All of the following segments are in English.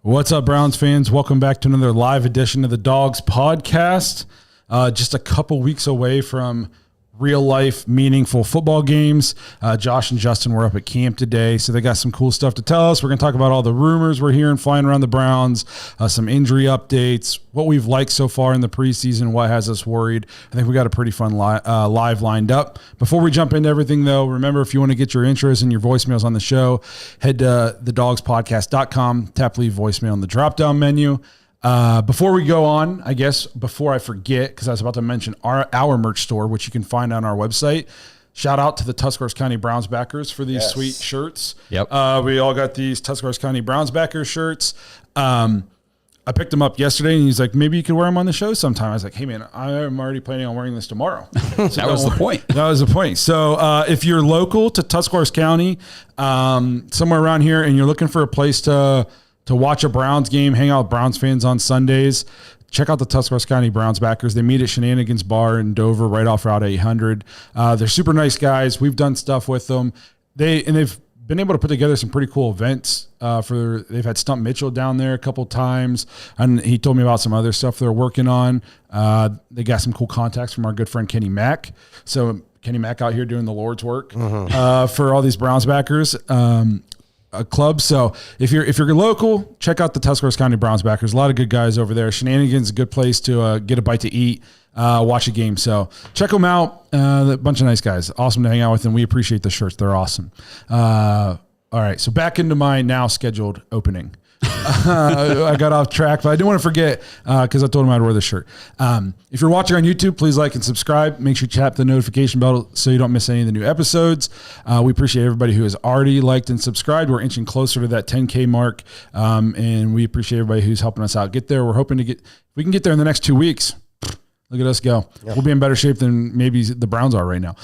What's up, Browns fans? Welcome back to another live edition of the Dawgs podcast. Just a couple weeks away from real-life, meaningful football games. Josh and Justin were up at camp today, so they got some cool stuff to tell us. We're going to talk about all the rumors we're hearing flying around the Browns, some injury updates, what we've liked so far in the preseason, what has us worried. I think we got a pretty fun live lined up. Before we jump into everything, though, remember, if you want to get your intros and your voicemails on the show, head to thedawgspodcast.com, tap leave voicemail in the drop-down menu. Before we go on, I guess, before I forget, because I was about to mention our merch store, which you can find on our website. Shout out to the Tuscarawas County Browns backers for these sweet shirts. Yep. We all got these Tuscarawas County Browns backers shirts. I picked them up yesterday, and he's like, maybe you could wear them on the show sometime. I was like, hey, man, I'm already planning on wearing this tomorrow. So that was the point. That was the point. So if you're local to Tuscarawas County, somewhere around here, and you're looking for a place to watch a Browns game, hang out with Browns fans on Sundays, check out the Tuscarawas County Browns backers. They meet at Shenanigans Bar in Dover right off Route 800. They're super nice guys. We've done stuff with them. They've been able to put together some pretty cool events. They've had Stump Mitchell down there a couple times, and he told me about some other stuff they're working on. They got some cool contacts from our good friend Kenny Mack. So Kenny Mack out here doing the Lord's work for all these Browns backers. A club. So if you're local, check out the Tuscarawas County Browns backers. A lot of good guys over there. Shenanigans is a good place to get a bite to eat, watch a game. So check them out. A bunch of nice guys. Awesome to hang out with, and we appreciate the shirts. They're awesome. All right, so back into my now scheduled opening. I got off track, but I didn't want to forget because I told him I'd wear this shirt. If you're watching on YouTube, please like and subscribe. Make sure you tap the notification bell so you don't miss any of the new episodes. We appreciate everybody who has already liked and subscribed. We're inching closer to that 10K mark, and we appreciate everybody who's helping us out get there. We're hoping if we can get there in the next 2 weeks. Look at us go. Yep. We'll be in better shape than maybe the Browns are right now.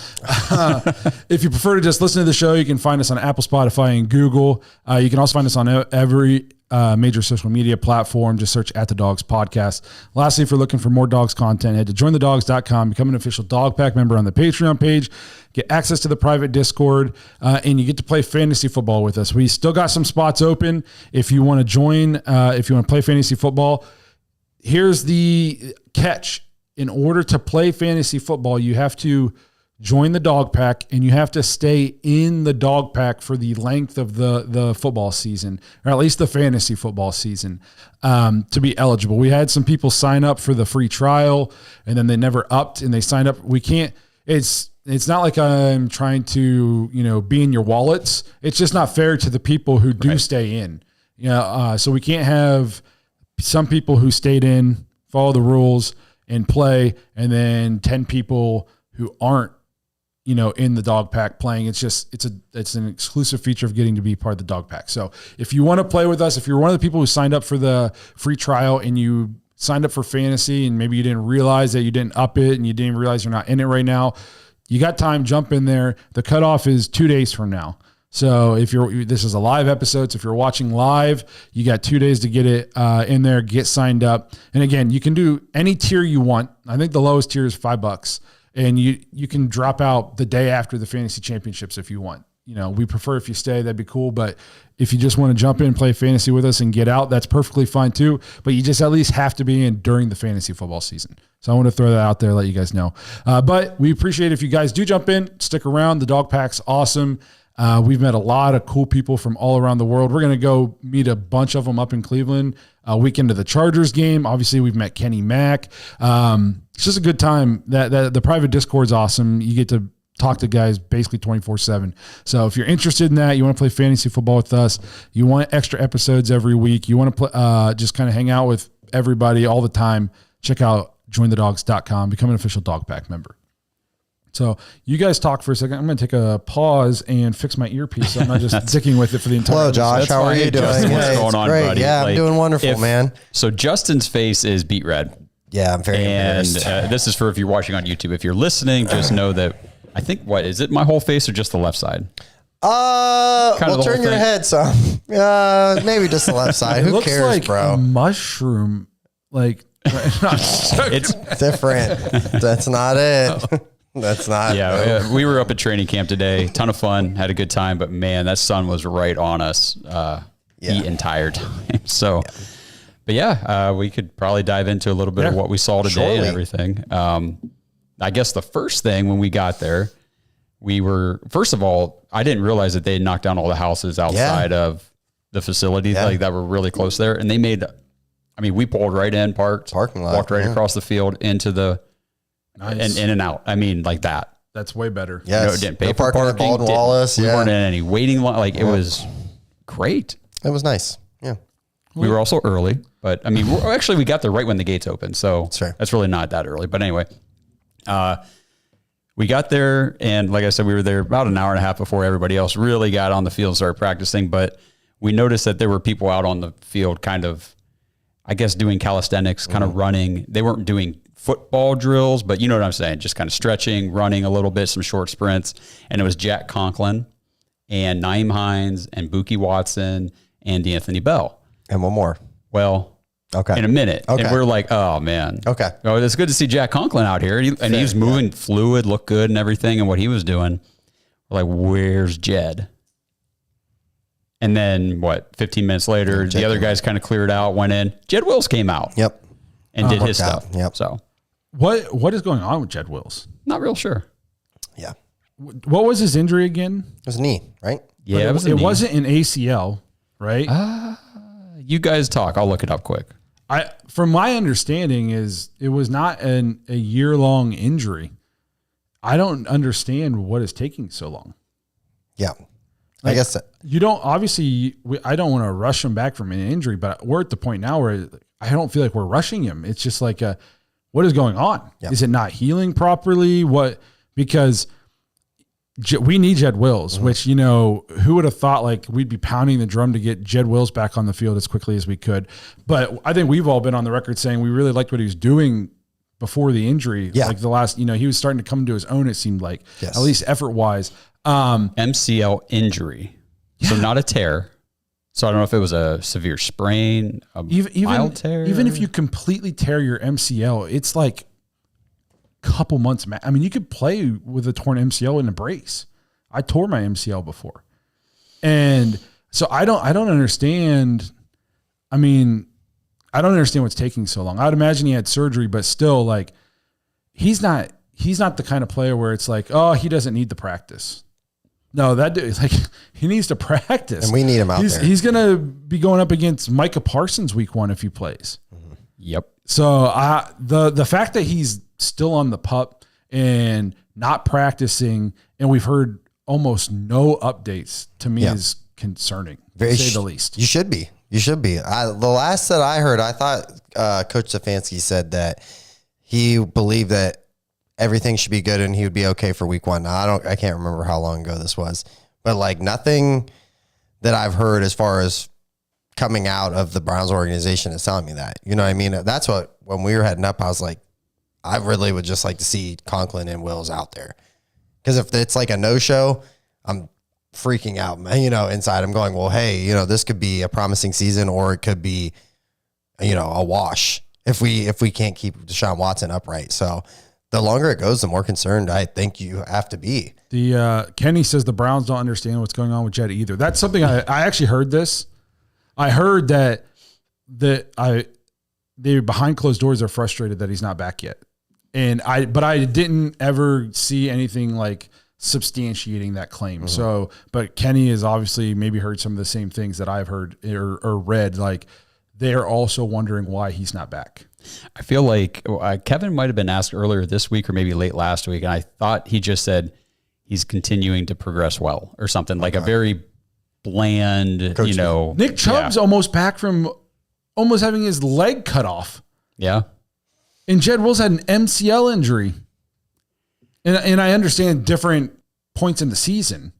If you prefer to just listen to the show, you can find us on Apple, Spotify, and Google. You can also find us on every major social media platform. Just search at the Dawgs Podcast. Lastly, if you're looking for more Dawgs content, head to jointhedawgs.com, become an official Dog Pack member on the Patreon page, get access to the private Discord, and you get to play fantasy football with us. We still got some spots open if you want to join, if you want to play fantasy football. Here's the catch. In order to play fantasy football, you have to join the Dog Pack, and you have to stay in the Dog Pack for the length of the football season, or at least the fantasy football season, to be eligible. We had some people sign up for the free trial, and then they never upped, and they signed up. We can't. It's not like I'm trying to be in your wallets. It's just not fair to the people who do stay in. So we can't have some people who stayed in, follow the rules, and play, and then 10 people who aren't, in the Dog Pack playing. It's an exclusive feature of getting to be part of the Dog Pack. So if you want to play with us, if you're one of the people who signed up for the free trial and you signed up for fantasy and maybe you didn't realize that you didn't up it and you didn't realize you're not in it right now, you got time, jump in there. The cutoff is 2 days from now. So this is a live episode. So if you're watching live, you got 2 days to get it in there, get signed up. And again, you can do any tier you want. I think the lowest tier is $5, and you can drop out the day after the fantasy championships if you want. We prefer if you stay, that'd be cool. But if you just want to jump in, play fantasy with us and get out, that's perfectly fine too. But you just at least have to be in during the fantasy football season. So I want to throw that out there, let you guys know. But we appreciate if you guys do jump in, stick around. The Dog Pack's awesome. We've met a lot of cool people from all around the world. We're going to go meet a bunch of them up in Cleveland weekend of the Chargers game. Obviously, we've met Kenny Mack. It's just a good time. That the private Discord's awesome. You get to talk to guys basically 24/7. So if you're interested in that, you want to play fantasy football with us, you want extra episodes every week, you want to play, just kind of hang out with everybody all the time, check out jointhedawgs.com, become an official Dog Pack member. So you guys talk for a second. I'm going to take a pause and fix my earpiece so I'm not just sticking with it for the entire Hello, Josh. How are you doing? Justin, what's going on, great. buddy? Yeah, I'm doing wonderful, man. So Justin's face is beet red. Yeah, I'm very embarrassed. And this is for if you're watching on YouTube. If you're listening, just know that I think, what, is it my whole face or just the left side? Well, turn your head some. Maybe just the left side. Who cares, like bro? A mushroom, like it's different. That's not it. That's not. Yeah, we were up at training camp today. Ton of fun. Had a good time. But man, that sun was right on us. the entire time. So, but yeah, we could probably dive into a little bit of what we saw today and everything. I guess the first thing when we got there, first of all, I didn't realize that they had knocked down all the houses outside of the facility like that were really close there. And they made, we pulled right in, parking lot, walked right across the field into the, and in and out. Like that. That's way better. Yes. Didn't pay for parking. Wallace. We weren't in any waiting line. It was great. It was nice. Yeah. We were also early, but actually we got there right when the gates opened. So that's really not that early. But anyway, we got there, and like I said, we were there about an hour and a half before everybody else really got on the field and started practicing. But we noticed that there were people out on the field kind of, I guess, doing calisthenics, kind of running. They weren't doing football drills, but you know what I'm saying? Just kind of stretching, running a little bit, some short sprints. And it was Jack Conklin and Nyheim Hines and Buki Watson and D'Anthony Bell. And one more. Well, in a minute. And we're like, oh, man. Okay. Oh, it's good to see Jack Conklin out here. He was moving fluid, looked good and everything, and what he was doing. We're like, where's Jed? And then, 15 minutes later, the other guys kind of cleared out, went in. Jed Wills came out. Yep. And did his stuff. Yep. So, what is going on with Jed Wills? Not real sure. Yeah. What was his injury again? It was a knee, right? Yeah, it wasn't an ACL, right? You guys talk. I'll look it up quick. From my understanding, it was not a year-long injury. I don't understand what is taking so long. Yeah. I guess you don't, obviously, I don't want to rush him back from an injury, but we're at the point now where I don't feel like we're rushing him. It's just like, what is going on? Yeah. Is it not healing properly? Because we need Jed Wills, which, who would have thought like we'd be pounding the drum to get Jed Wills back on the field as quickly as we could. But I think we've all been on the record saying we really liked what he was doing before the injury. Yeah. Like the last, he was starting to come to his own, it seemed like, at least effort-wise. MCL injury. So not a tear. So I don't know if it was a severe sprain, mild tear. Even if you completely tear your MCL, it's like a couple months. You could play with a torn MCL in a brace. I tore my MCL before. And so I don't understand. I don't understand what's taking so long. I would imagine he had surgery, but still, like, he's not the kind of player where it's like, oh, he doesn't need the practice. No, that dude, like, he needs to practice. And we need him out there. He's going to be going up against Micah Parsons week 1 if he plays. Mm-hmm. Yep. So the fact that he's still on the PUP and not practicing, and we've heard almost no updates, to me is concerning, to say the least. You should be. The last that I heard, I thought Coach Stefanski said that he believed that everything should be good and he would be okay for week 1. Now, I can't remember how long ago this was, but like nothing that I've heard as far as coming out of the Browns organization is telling me that. You know what I mean? That's what, when we were heading up, I was like, I really would just like to see Conklin and Wills out there. Because if it's like a no-show, I'm freaking out, inside. I'm going, well, hey, this could be a promising season, or it could be, a wash if we can't keep Deshaun Watson upright. So the longer it goes, the more concerned I think you have to be. Kenny says the Browns don't understand what's going on with Jed either. That's something I actually heard this. I heard that they behind closed doors are frustrated that he's not back yet. But I didn't ever see anything like substantiating that claim. Mm-hmm. So, but Kenny has obviously maybe heard some of the same things that I've heard or read. Like, they're also wondering why he's not back. I feel like Kevin might have been asked earlier this week or maybe late last week, and I thought he just said he's continuing to progress well or something, like a very bland, Coach Nick Chubb's almost back from almost having his leg cut off. Yeah. And Jed Wills had an MCL injury. And I understand different points in the season,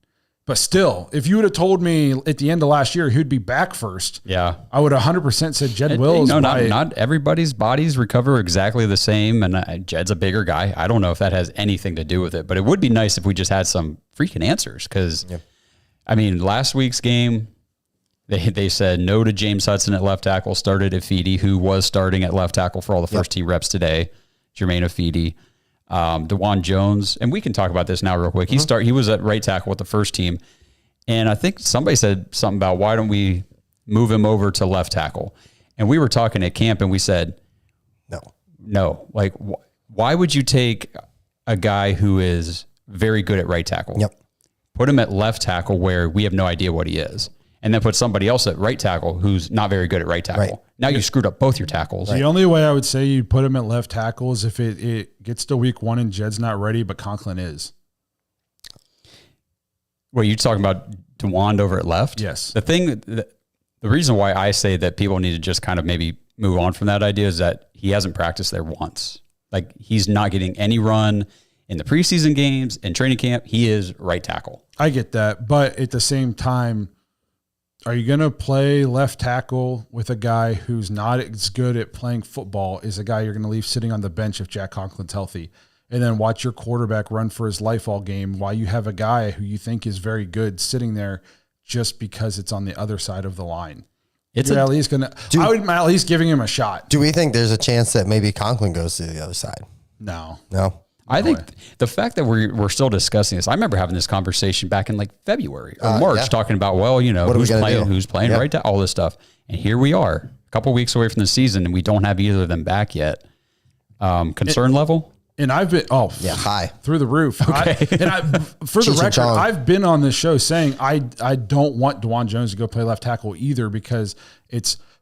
but still, if you would have told me at the end of last year he'd be back first, I would 100% said Jed Wills. No, not everybody's bodies recover exactly the same, and Jed's a bigger guy. I don't know if that has anything to do with it, but it would be nice if we just had some freaking answers. Because, last week's game, they said no to James Hudson at left tackle, started Afidi, who was starting at left tackle for all the first team reps today, Jermaine Afidi. DeJuan Jones, and we can talk about this now real quick. He was at right tackle with the first team, and I think somebody said something about why don't we move him over to left tackle. And we were talking at camp and we said, no. Like, why would you take a guy who is very good at right tackle? Yep. Put him at left tackle where we have no idea what he is. And then put somebody else at right tackle who's not very good at right tackle. Right. Now you screwed up both your tackles. The only way I would say you put him at left tackle is if it gets to week 1 and Jed's not ready, but Conklin is. Well, you talking about DeWand over at left? Yes. The reason why I say that people need to just kind of maybe move on from that idea is that he hasn't practiced there once. Like, he's not getting any run in the preseason games, in training camp. He is right tackle. I get that. But at the same time, are you going to play left tackle with a guy who's not as good at playing football as a guy you're going to leave sitting on the bench if Jack Conklin's healthy, and then watch your quarterback run for his life all game while you have a guy who you think is very good sitting there just because it's on the other side of the line? I would at least giving him a shot. Do we think there's a chance that maybe Conklin goes to the other side? No. I think the fact that we're still discussing this, I remember having this conversation back in like February or March, talking about, who's playing right to all this stuff. And here we are, a couple weeks away from the season, and we don't have either of them back yet. Concern level? And I've been, high. Through the roof. Okay. For the record, I've been on this show saying I don't want DeWan Jones to go play left tackle either because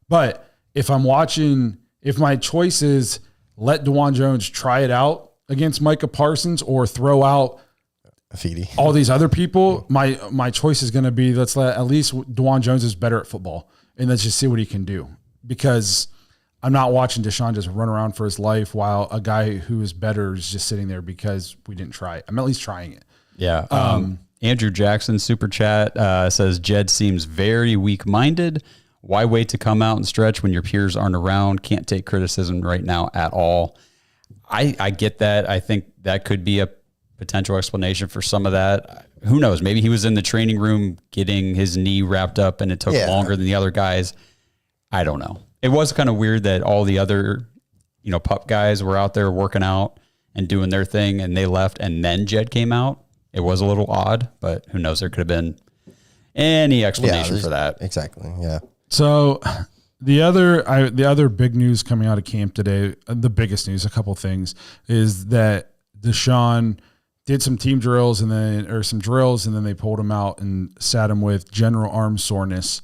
but if my choice is let DeWan Jones try it out against Micah Parsons or throw out all these other people, my choice is going to be let's let at least DeWan Jones is better at football and let's just see what he can do, because I'm not watching Deshaun just run around for his life while a guy who is better is just sitting there because we didn't try it. I'm at least trying it. Yeah. Andrew Jackson, super chat, says Jed seems very weak-minded. Why wait to come out and stretch when your peers aren't around? Can't take criticism right now at all. I get that. I think that could be a potential explanation for some of that. Who knows? Maybe he was in the training room getting his knee wrapped up and it took longer than the other guys. I don't know. It was kind of weird that all the other, pup guys were out there working out and doing their thing and they left and then Jed came out. It was a little odd, but who knows? There could have been any explanation for that. Exactly. Yeah. So the other big news coming out of camp today, the biggest news, a couple things, is that Deshaun did some team drills and then they pulled him out and sat him with general arm soreness.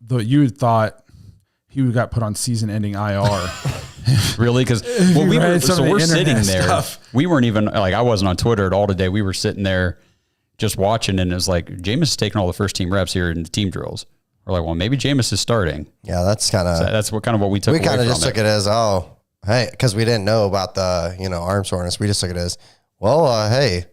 Though you had thought he got put on season-ending IR. Really? Because we're sitting there. Stuff. We weren't even I wasn't on Twitter at all today. We were sitting there just watching, and it was like Jameis is taking all the first team reps here in the team drills. We're like, well, maybe Jameis is starting. Yeah, that's kind of what we took. We kind of just took it as hey, because we didn't know about the arm soreness. We just took it as hey.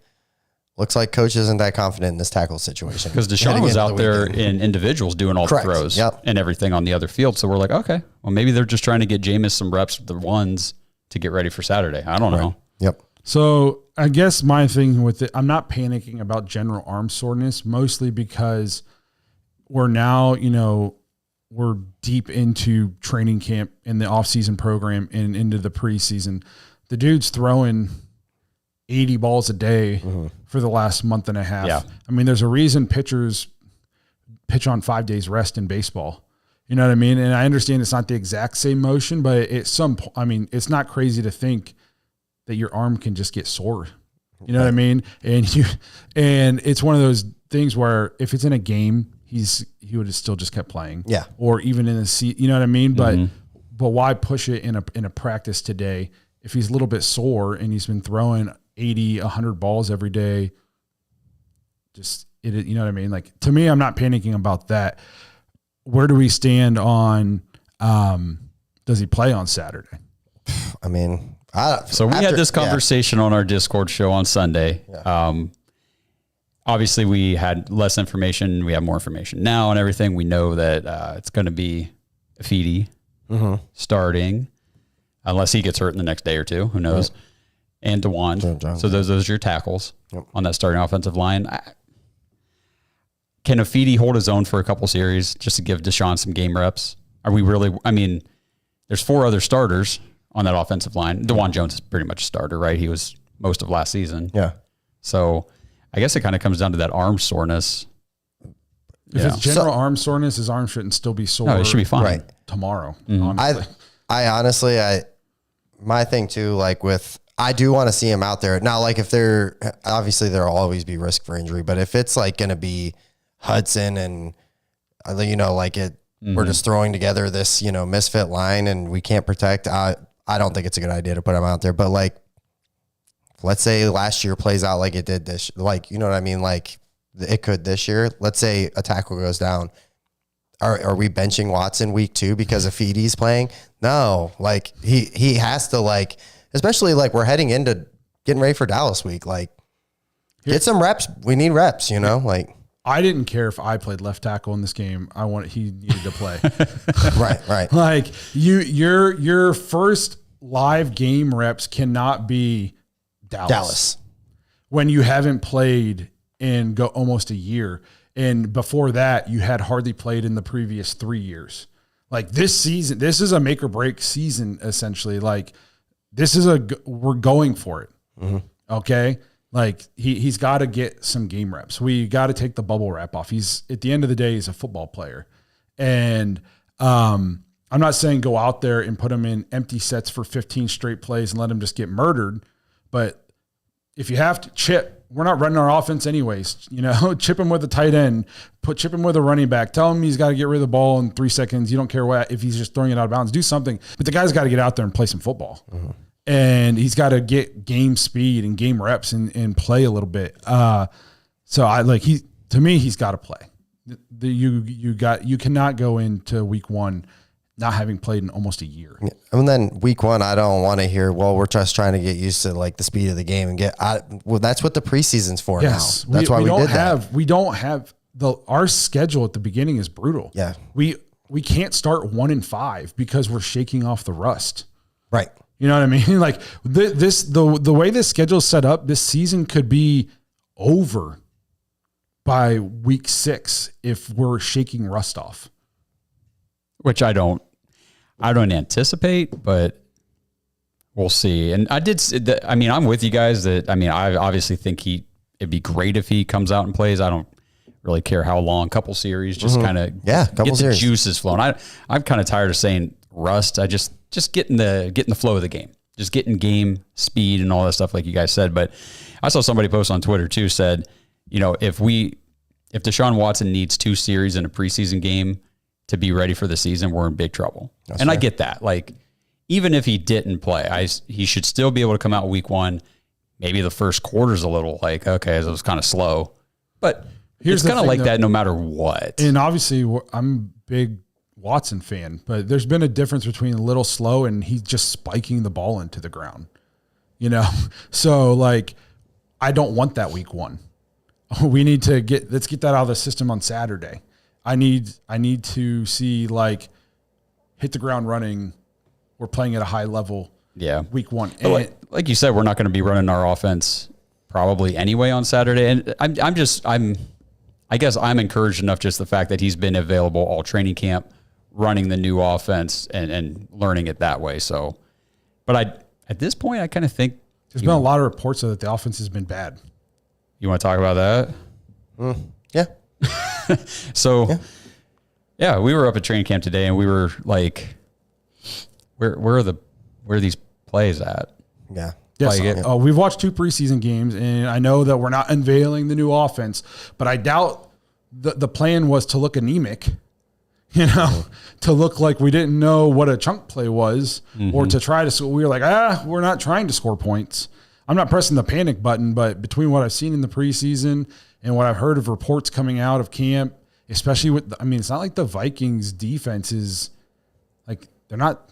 Looks like coach isn't that confident in this tackle situation. Because Deshaun was out there in individuals doing all the throws and everything on the other field. So we're like, okay, well, maybe they're just trying to get Jameis some reps with the ones to get ready for Saturday. I don't know. Yep. So I guess my thing with it, I'm not panicking about general arm soreness, mostly because we're now, we're deep into training camp in the off-season program and into the preseason. The dude's throwing 80 balls a day for the last month and a half. Yeah. I mean, there's a reason pitchers pitch on 5 days rest in baseball. You know what I mean? And I understand it's not the exact same motion, but it's not crazy to think that your arm can just get sore. You know what I mean? And it's one of those things where if it's in a game, he would have still just kept playing. Yeah. Or even in the seat, you know what I mean? But why push it in a practice today if he's a little bit sore and he's been throwing 80, 100 balls every day? You know what I mean? Like, to me, I'm not panicking about that. Where do we stand on, does he play on Saturday? I mean, we had this conversation on our Discord show on Sunday. Yeah. Obviously we had less information. We have more information now and everything. We know that it's going to be Feedy starting unless he gets hurt in the next day or two, who knows? Right. And DeWan. So those are your tackles on that starting offensive line. Can Afidi hold his own for a couple series just to give Deshaun some game reps? Are we really? I mean, there's 4 other starters on that offensive line. DeWan Jones is pretty much a starter, right? He was most of last season. Yeah. So I guess it kind of comes down to that arm soreness. If it's general arm soreness, his arm shouldn't still be sore. No, it should be fine tomorrow. Honestly, my thing too, like I do want to see him out there. Now, like if obviously there'll always be risk for injury, but if it's like going to be Hudson and, like we're just throwing together this, misfit line and we can't protect, I don't think it's a good idea to put him out there. But like, let's say last year plays out like it did this, like, you know what I mean? Like it could this year. Let's say a tackle goes down. Are we benching Watson week 2 because of Feedy's playing? No, like he has to, like, especially like we're heading into getting ready for Dallas week. Like get some reps. We need reps, like. I didn't care if I played left tackle in this game. He needed to play. Right. Like your first live game reps cannot be Dallas. When you haven't played in almost a year. And before that, you had hardly played in the previous 3 years. Like this season, this is a make or break season, essentially. Like we're going for it. Mm-hmm. Okay. Like he's got to get some game reps. We got to take the bubble wrap off. At the end of the day, he's a football player. And I'm not saying go out there and put him in empty sets for 15 straight plays and let him just get murdered. But if you have to chip, we're not running our offense anyways. Chip him with a tight end, chip him with a running back. Tell him he's got to get rid of the ball in 3 seconds. You don't care if he's just throwing it out of bounds. Do something. But the guy's got to get out there and play some football. Mm-hmm. And he's got to get game speed and game reps and play a little bit. To me, he's got to play. You cannot go into week 1 not having played in almost a year. And then week 1, I don't want to hear, well, we're just trying to get used to like the speed of the game and that's what the preseason's for now. That's why we did that. We don't have our schedule at the beginning is brutal. Yeah. We can't start 1-5 because we're shaking off the rust. Right. You know what I mean? Like the way this schedule is set up, this season could be over by week 6 if we're shaking rust off. Which I don't anticipate, but we'll see. And I'm with you guys I obviously think it'd be great if he comes out and plays. I don't really care how long, couple series, just kind of get the juices flowing. I'm kind of tired of saying rust. I just getting the flow of the game, just getting game speed and all that stuff, like you guys said. But I saw somebody post on Twitter too, said, if Deshaun Watson needs 2 series in a preseason game to be ready for the season, we're in big trouble. That's fair. I get that. Like, even if he didn't play, he should still be able to come out week 1. Maybe the first quarter's a little like, okay, it was kind of slow, but it's kind of like that no matter what. And obviously I'm a big Watson fan, but there's been a difference between a little slow and he's just spiking the ball into the ground, So like, I don't want that week 1. We need to let's get that out of the system on Saturday. I need to see like hit the ground running. We're playing at a high level. Yeah. Week 1. Like you said, we're not going to be running our offense probably anyway on Saturday. And I guess I'm encouraged enough just the fact that he's been available all training camp, running the new offense and learning it that way. So, but at this point, I kind of think there's been a lot of reports that the offense has been bad. You want to talk about that? Yeah. So, yeah, we were up at training camp today, and we were like, "Where are these plays at?" Yeah. Yes. We've watched 2 preseason games, and I know that we're not unveiling the new offense, but I doubt the plan was to look anemic, to look like we didn't know what a chunk play was, or to try to. We were like, we're not trying to score points. I'm not pressing the panic button, but between what I've seen in the preseason and what I've heard of reports coming out of camp, especially it's not like the Vikings defense is like, they're not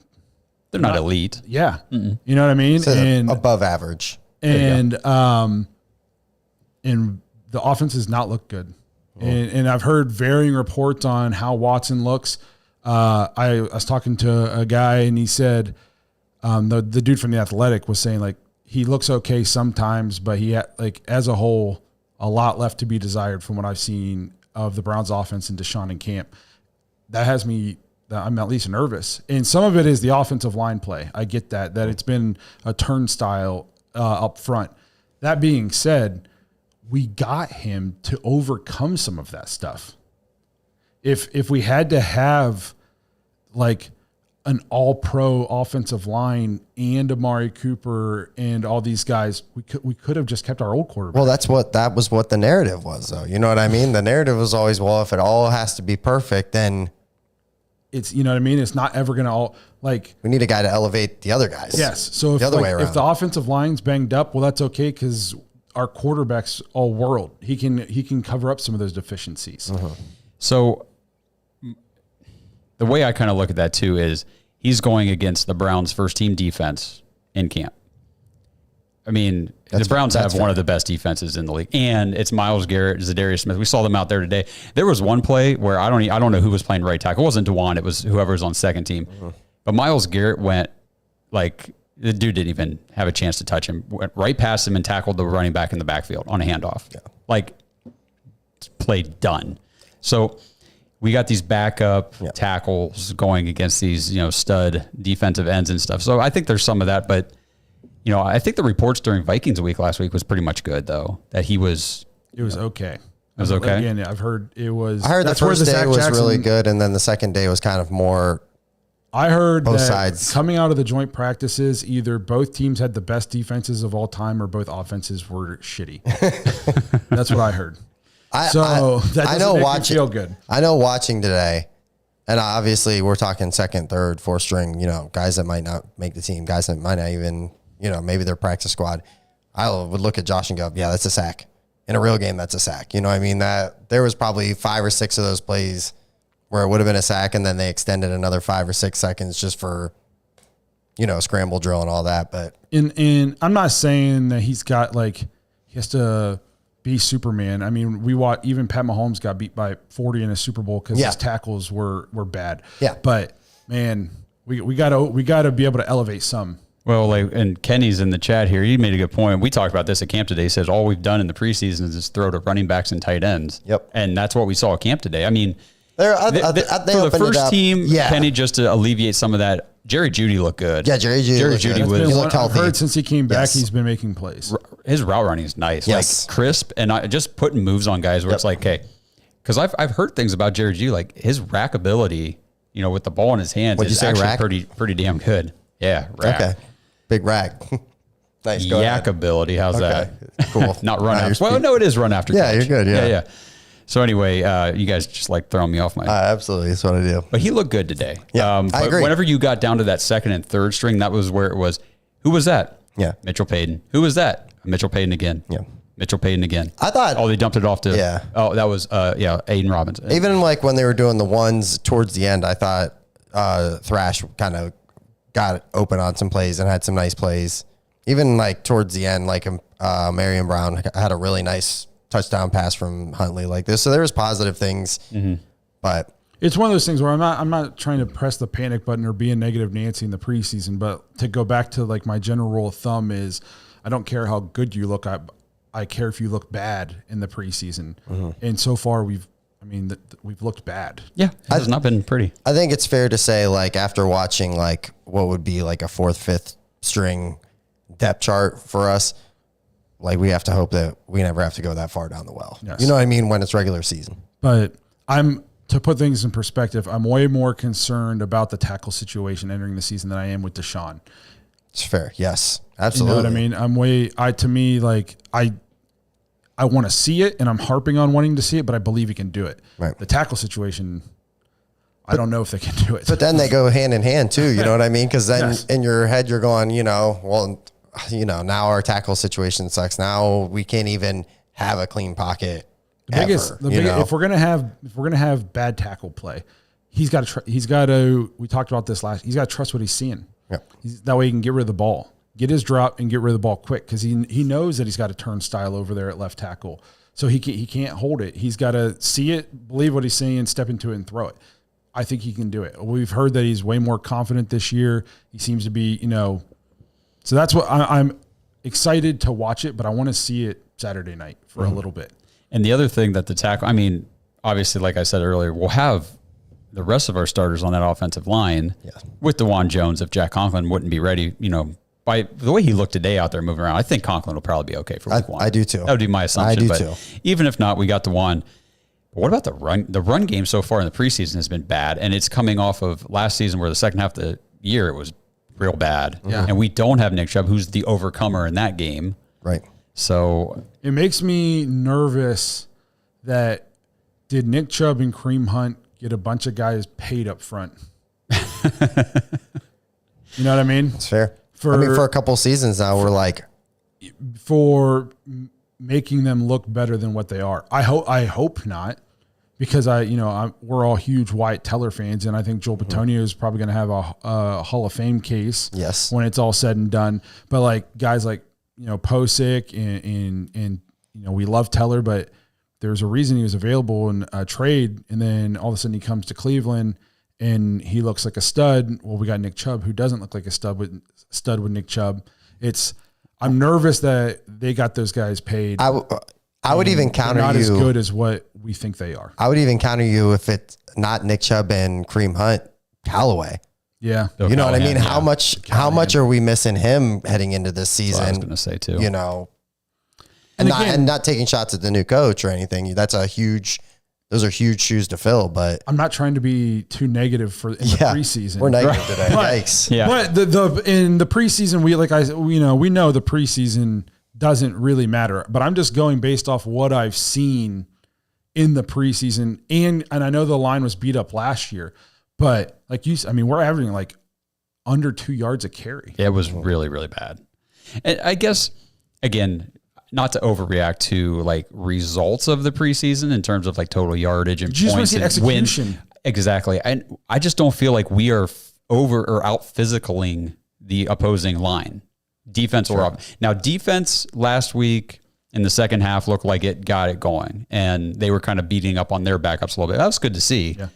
elite. Yeah. Mm-mm. You know what I mean? And above average. And the offense does not look good. And I've heard varying reports on how Watson looks. I was talking to a guy and he said, the dude from The Athletic was saying like, he looks okay sometimes, but he had, like, as a whole, a lot left to be desired from what I've seen of the Browns offense and Deshaun in camp. That has me, I'm at least nervous. And some of it is the offensive line play. I get that it's been a turnstile up front. That being said, we got him to overcome some of that stuff. if we had to have like an all-pro offensive line and Amari Cooper and all these guys, we could have just kept our old quarterback. Well, that was what the narrative was, though. You know what I mean? The narrative was always, well, if it all has to be perfect, then it's, you know what I mean? It's not ever going to all like. We need a guy to elevate the other guys. Yes. So if, if the offensive line's banged up, well, that's okay because our quarterback's all world. He can cover up some of those deficiencies. Mm-hmm. So the way I kind of look at that too is he's going against the Browns' first team defense in camp. I mean, the Browns have one of the best defenses in the league, and it's Myles Garrett, Zadarius Smith. We saw them out there today. There was one play where I don't know who was playing right tackle. It wasn't DeJuan. It was whoever was on second team. Mm-hmm. But Myles Garrett went like the dude didn't even have a chance to touch him. Went right past him and tackled the running back in the backfield on a handoff. Yeah. Like play done. So we got these backup tackles going against these, stud defensive ends and stuff. So I think there's some of that, but I think the reports during Vikings week last week was pretty much good though, that he was. It was okay. It was okay. Again, I've heard it was. I heard the first day was really good, and then the second day was kind of more. I heard both that sides. Coming out of the joint practices, either both teams had the best defenses of all time, or both offenses were shitty. That's what I heard. That doesn't make me feel good. I know watching today, and obviously we're talking second, third, fourth string, guys that might not make the team, guys that might not even, maybe their practice squad. I would look at Josh and go, yeah, that's a sack. In a real game, that's a sack. You know what I mean? That there was probably 5 or 6 of those plays where it would have been a sack, and then they extended another 5 or 6 seconds just for, scramble drill and all that. But and I'm not saying that he's got he has to be Superman. I mean, even Pat Mahomes got beat by 40 in a Super Bowl because his tackles were bad. Yeah. But man, we gotta be able to elevate some. Well, and Kenny's in the chat here. He made a good point. We talked about this at camp today. He says all we've done in the preseason is just throw to running backs and tight ends. Yep. And that's what we saw at camp today. I mean, they for the first team, Kenny, just to alleviate some of that, Jerry Jeudy looked good. Yeah, Jerry Jeudy looked healthy. I've heard since he came back, he's been making plays. His route running is nice, like crisp, and just putting moves on guys where it's like, hey, because I've heard things about Jerry Jeudy, like his rack ability, with the ball in his hands is actually pretty damn good. Yeah, rack. Okay, big rack. Nice. Yak ability. How's that? Cool. Not run after. Well, no, it is run after. Yeah, you're good. Yeah. So anyway, you guys just throwing me off my. Absolutely, that's what I do. But he looked good today. Yeah, I agree. Whenever you got down to that second and third string, that was where it was. Who was that? Yeah, Mitchell Payton. Who was that? Mitchell Payton again. Yeah, Mitchell Payton again. I thought. Oh, they dumped it off to. Yeah. Oh, that was Aiden Robinson. Even when they were doing the ones towards the end, I thought Thrash kind of got open on some plays and had some nice plays. Even towards the end, Marion Brown had a really nice touchdown pass from Huntley like this. So there was positive things, but it's one of those things where I'm not trying to press the panic button or be a negative Nancy in the preseason, but to go back to my general rule of thumb is I don't care how good you look. I care if you look bad in the preseason. And so far we've looked bad. Yeah. It has not been pretty. I think it's fair to say after watching what would be a 4th, 5th string depth chart for us, we have to hope that we never have to go that far down the well. Yes. You know what I mean? When it's regular season. But to put things in perspective, I'm way more concerned about the tackle situation entering the season than I am with Deshaun. It's fair. Yes, absolutely. You know what I mean? I want to see it, and I'm harping on wanting to see it, but I believe he can do it. Right. The tackle situation, I don't know if they can do it. But then they go hand in hand too. You know what I mean? Because then in your head you're going, now our tackle situation sucks. Now we can't even have a clean pocket. If we're gonna have bad tackle play, he's got to. We talked about this last. He's got to trust what he's seeing. Yep. That way he can get rid of the ball, get his drop, and get rid of the ball quick because he knows that he's got a turnstile over there at left tackle. So he can't hold it. He's got to see it, believe what he's seeing, step into it, and throw it. I think he can do it. We've heard that he's way more confident this year. He seems to be, So that's what I'm excited to watch it, but I want to see it Saturday night for a little bit. And the other thing that the tackle, obviously, like I said earlier, we'll have the rest of our starters on that offensive line with DeJuan Jones if Jack Conklin wouldn't be ready, by the way he looked today out there moving around. I think Conklin will probably be okay for week 1. I do too. That would be my assumption. I do too. Even if not, we got DeJuan. But what about the run? The run game so far in the preseason has been bad, and it's coming off of last season where the second half of the year it was real bad. Yeah. And we don't have Nick Chubb, who's the overcomer in that game. Right. So it makes me nervous that did Nick Chubb and Kareem Hunt get a bunch of guys paid up front? You know what I mean? It's fair. For a couple seasons now, we're like, for making them look better than what they are. I hope not, because we're all huge Wyatt Teller fans, and I think Joel Bitonio is probably going to have a Hall of Fame case. Yes. When it's all said and done. But like guys like Posick and we love Teller, but there's a reason he was available in a trade, and then all of a sudden he comes to Cleveland and he looks like a stud. Well, we got Nick Chubb, who doesn't look like a stud with Nick Chubb. I'm nervous that they got those guys paid. I would even counter you. Not as good as what we think they are. I would even counter you if it's not Nick Chubb and Kareem Hunt, Callaway. Yeah. You know what I mean? Yeah. How much are we missing him heading into this season? I was going to say too. And not taking shots at the new coach or anything. Those are huge shoes to fill, but I'm not trying to be too negative in the preseason. We're negative today. Yikes. Yeah. But in the preseason, we know the preseason doesn't really matter, but I'm just going based off what I've seen in the preseason. And I know the line was beat up last year, but we're averaging like under 2 yards a carry. It was really, really bad. And I guess, again, not to overreact to like results of the preseason in terms of like total yardage and points and execution. Exactly. And I just don't feel like we are over or out physicaling the opposing line, defense or up. Now, defense last week in the second half looked like it got it going, and they were kind of beating up on their backups a little bit. That was good to see. Yeah.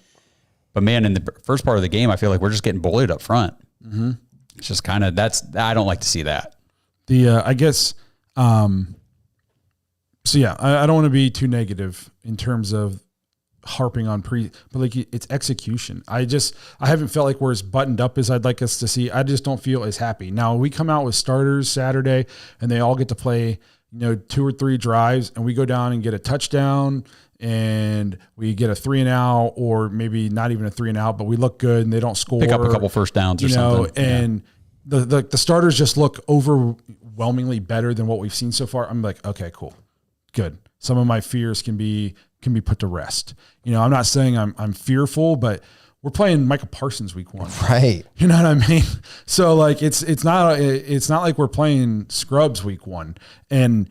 But man, in the first part of the game, I feel like we're just getting bullied up front. Mm-hmm. It's just kind of I don't like to see that. I don't want to be too negative in terms of harping on but like it's execution. I haven't felt like we're as buttoned up as I'd like us to see. I just don't feel as happy. Now we come out with starters Saturday and they all get to play, 2 or 3 drives, and we go down and get a touchdown and we get a 3-and-out, or maybe not even a 3-and-out, but we look good and they don't score. Pick up a couple first downs or something. And the starters just look overwhelmingly better than what we've seen so far. I'm like, okay, cool. Good. Some of my fears can be put to rest. I'm not saying I'm fearful, but we're playing Micah Parsons week 1. Right. You know what I mean? So like it's not like we're playing scrubs week 1, and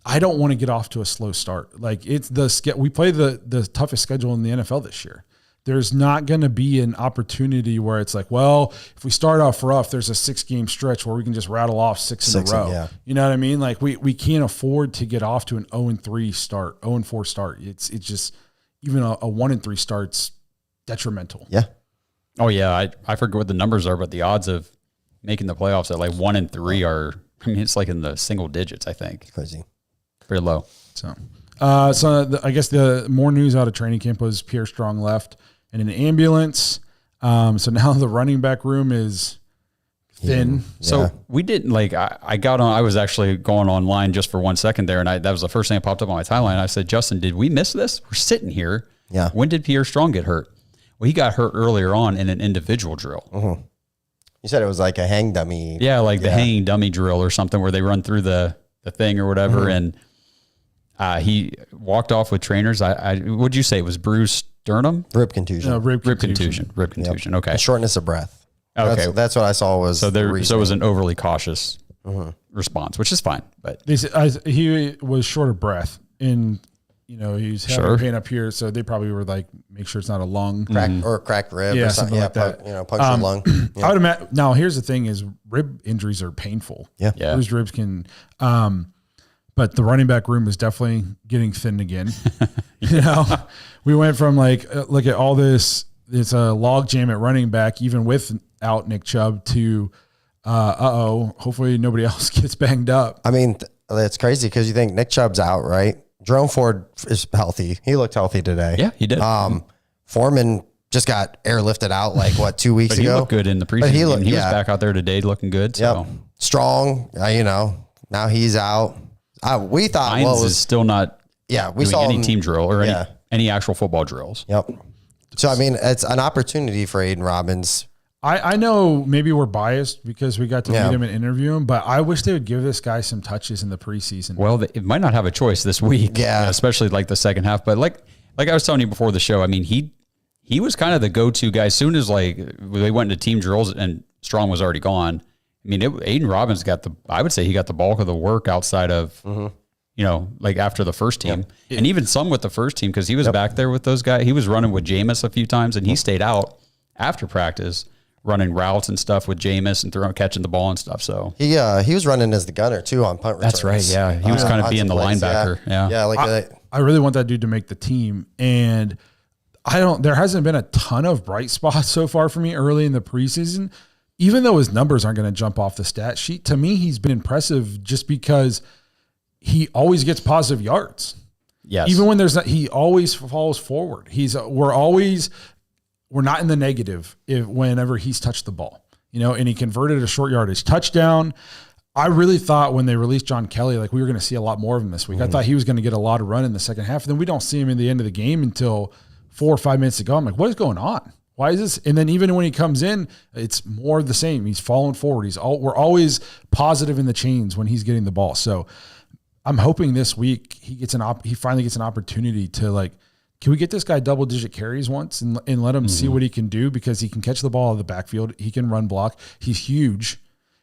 I don't want to get off to a slow start. Like we play the toughest schedule in the NFL this year. There's not going to be an opportunity where it's like, well, if we start off rough, there's a 6-game stretch where we can just rattle off 6 in a row. Yeah. You know what I mean? Like we can't afford to get off to an 0-3 start, 0-4 start. It's just even a 1-3 start's detrimental. Yeah. Oh yeah. I forget what the numbers are, but the odds of making the playoffs at like 1-3 are, it's like in the single digits, I think. Crazy. Pretty low. So I guess the more news out of training camp was Pierre Strong left in an ambulance. So now the running back room is thin. Yeah. So we didn't I was actually going online just for 1 second there. And that was the first thing that popped up on my timeline. I said, Justin, did we miss this? We're sitting here. Yeah. When did Pierre Strong get hurt? Well, he got hurt earlier on in an individual drill. Mm-hmm. You said it was like a hang dummy. Yeah. The hanging dummy drill or something where they run through the thing or whatever. Mm-hmm. And he walked off with trainers. What'd you say? It was bruised sternum? Rib contusion. No, rib contusion. Rib contusion. Yep. Okay. And shortness of breath. Okay. That's what I saw was. So it was an overly cautious response, which is fine. But he was short of breath, and he's having pain up here, so they probably were like, make sure it's not a lung cracked rib or something like that. Punctured lung. Yeah. I would imagine. Now, here's the thing: is rib injuries are painful. Yeah. Those ribs can. But the running back room is definitely getting thin again. We went from look at all this. It's a log jam at running back, even without Nick Chubb, to hopefully nobody else gets banged up. I mean, that's crazy because you think Nick Chubb's out, right? Jerome Ford is healthy. He looked healthy today. Yeah, he did. Foreman just got airlifted out 2 weeks ago. He looked good in the preseason. He was back out there today looking good. So. Yep. Strong, now he's out. We thought Hines is still not we doing saw any team drill or any actual football drills. Yep. So, I mean, it's an opportunity for Aiden Robbins. I know maybe we're biased because we got to meet him and interview him, but I wish they would give this guy some touches in the preseason. Well, it might not have a choice this week, especially like the second half. But like I was telling you before the show, I mean, he was kind of the go-to guy. As soon as like they went into team drills and Strong was already gone, I mean, Aiden Robbins I would say he got the bulk of the work outside of, like after the first team. Yep. And even some with the first team because he was back there with those guys. He was running with Jameis a few times and he stayed out after practice running routes and stuff with Jameis and catching the ball and stuff. So he was running as the gunner too on punt returns. That's right. Yeah. He was kind of being the linebacker. Yeah. I really want that dude to make the team. And there hasn't been a ton of bright spots so far for me early in the preseason, even though his numbers aren't going to jump off the stat sheet. To me, he's been impressive just because he always gets positive yards. Yes. Even when he always falls forward. We're not in the negative whenever he's touched the ball, and he converted a short yardage touchdown. I really thought when they released John Kelly, like we were going to see a lot more of him this week. I thought he was going to get a lot of run in the second half. And then we don't see him in the end of the game until 4 or 5 minutes ago. I'm like, what is going on? Why is this? And then even when he comes in, it's more of the same. He's falling forward. We're always positive in the chains when he's getting the ball. So I'm hoping this week he finally gets an opportunity to can we get this guy double-digit carries once and let him see what he can do because he can catch the ball out of the backfield. He can run block. He's huge.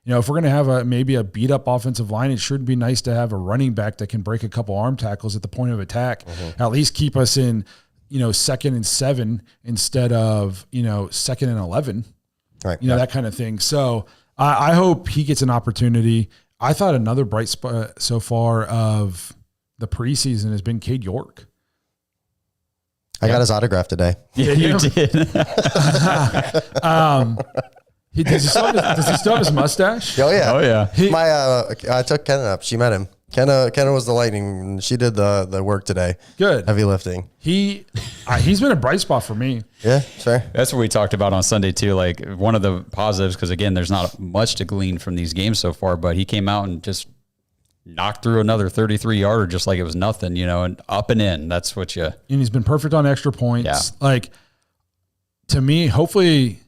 If we're going to have maybe a beat-up offensive line, it should be nice to have a running back that can break a couple arm tackles at the point of attack, at least keep us in, 2nd and 7 instead of, 2nd and 11, right? That kind of thing. So I hope he gets an opportunity. I thought another bright spot so far of the preseason has been Cade York. I got his autograph today. Yeah, you did. Does he still have his mustache? Oh yeah. Oh yeah. I took Kenna up. She met him. Kenna was the lightning. She did the work today. Good. Heavy lifting. He's been a bright spot for me. Yeah, sure. That's what we talked about on Sunday too. Like one of the positives, because again, there's not much to glean from these games so far, but he came out and just knocked through another 33-yarder just like it was nothing, and up and in. That's what you. And he's been perfect on extra points. Yeah. To me, hopefully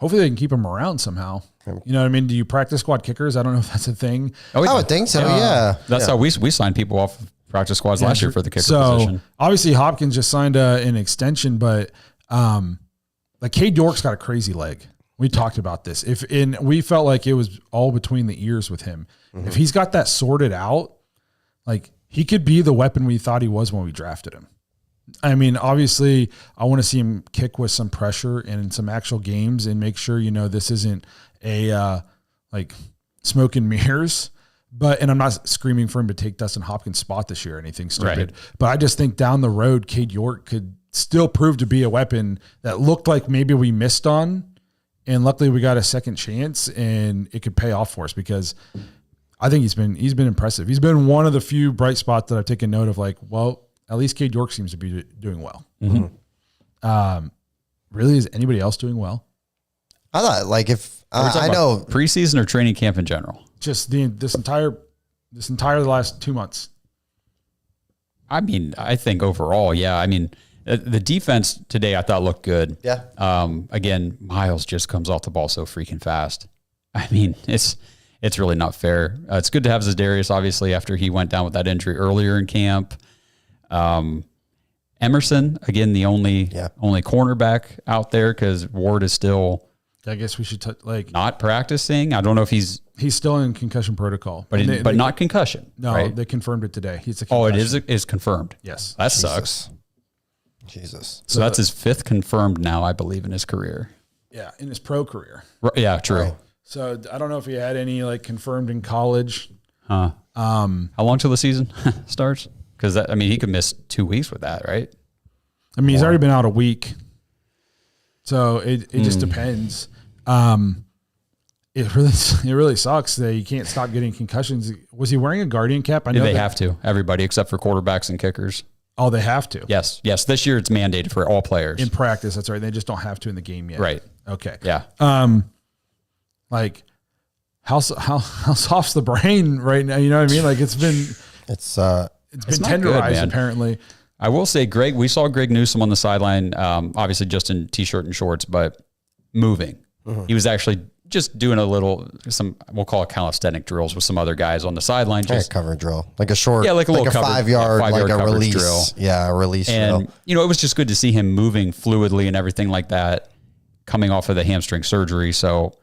they can keep him around somehow. You know what I mean? Do you practice squad kickers? I don't know if that's a thing. Oh, I would think so. Yeah. That's how we signed people off of practice squads last year for the kicker position. Obviously Hopkins just signed an extension, but Cade York's got a crazy leg. We talked about this. We felt like it was all between the ears with him. If he's got that sorted out, he could be the weapon we thought he was when we drafted him. I mean, obviously, I want to see him kick with some pressure and in some actual games and make sure, this isn't a smoke and mirrors. And I'm not screaming for him to take Dustin Hopkins' spot this year or anything stupid. Right. But I just think down the road, Cade York could still prove to be a weapon that looked like maybe we missed on. And luckily we got a second chance and it could pay off for us because I think he's been impressive. He's been one of the few bright spots that I've taken note of at least Cade York seems to be doing well. Mm-hmm. Really, is anybody else doing well? I thought if I know preseason or training camp in general, just this entire last 2 months. I mean, I think overall, yeah. I mean, the defense today I thought looked good. Yeah. Again, Miles just comes off the ball so freaking fast. I mean, it's really not fair. It's good to have Zadarius, obviously, after he went down with that injury earlier in camp. Emerson, again, the only cornerback out there because Ward is still. I guess we should not practicing. I don't know if he's still in concussion protocol, but not concussion. No, right? They confirmed it today. He's a concussion. It is confirmed. Yes, that sucks. Jesus. So that's his 5th confirmed now, I believe, in his career. Yeah, in his pro career. Yeah, true. Right. So I don't know if he had any confirmed in college. Huh. How long till the season starts? Because he could miss 2 weeks with that, right? I mean, he's already been out a week, so it just depends. It really sucks that you can't stop getting concussions. Was he wearing a Guardian cap? I know they have to. Everybody except for quarterbacks and kickers. Oh, they have to. Yes. This year it's mandated for all players in practice. That's right. They just don't have to in the game yet. Right. Okay. Yeah. How soft's the brain right now? You know what I mean? It's been tenderized apparently. I will say, we saw Greg Newsome on the sideline, obviously just in t-shirt and shorts, but moving. He was actually just doing we'll call it calisthenic drills with some other guys on the sideline. Just like a cover drill, like a short, like a little 5-yard, like a release drill. Yeah, a release and, drill. It was just good to see him moving fluidly and everything like that, coming off of the hamstring surgery. So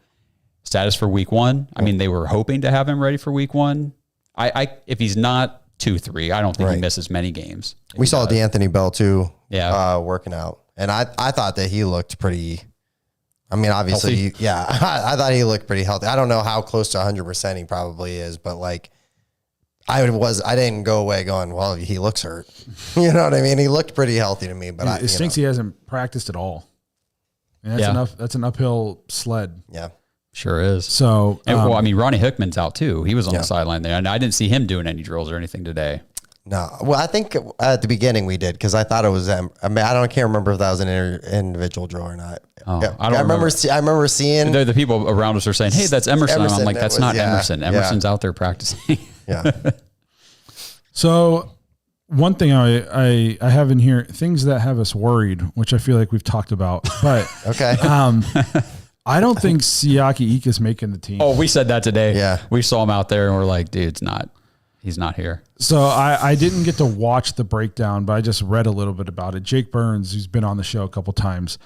status for week 1. I mean, they were hoping to have him ready for week 1. If he's not 2-3, I don't think he misses many games. We saw D'Anthony Bell too, working out. And I thought that he looked pretty, I mean, obviously, I thought he looked pretty healthy. I don't know how close to 100% he probably is, but like, I didn't go away going, well, he looks hurt. You know what I mean? He looked pretty healthy to me, but it stinks he hasn't practiced at all. And that's an uphill sled. Yeah. Sure is. So, I mean, Ronnie Hickman's out too. He was on the sideline there, and I didn't see him doing any drills or anything today. No. Well, I think at the beginning we did because I thought it was. I mean, can't remember if that was an individual drill or not. I remember seeing. The people around us are saying, "Hey, that's Emerson." I'm like, "That's not Emerson. Emerson's out there practicing." Yeah. So, one thing I have in here, things that have us worried, which I feel like we've talked about, but okay. I don't think Siaki Ika's making the team. Oh, we said that today. Yeah. We saw him out there and we're like, dude, he's not here. So I didn't get to watch the breakdown, but I just read a little bit about it. Jake Burns, who's been on the show a couple times,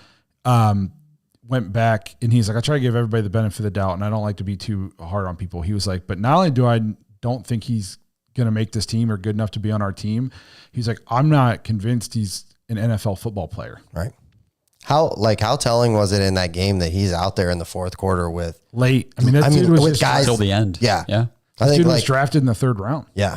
went back and he's like, I try to give everybody the benefit of the doubt and I don't like to be too hard on people. He was like, but not only don't think he's going to make this team or good enough to be on our team, he's like, I'm not convinced he's an NFL football player. Right. How telling was it in that game that he's out there in the fourth quarter with late? I mean, dude was with guys until the end. Yeah. Yeah. I think dude was drafted in the 3rd round. Yeah.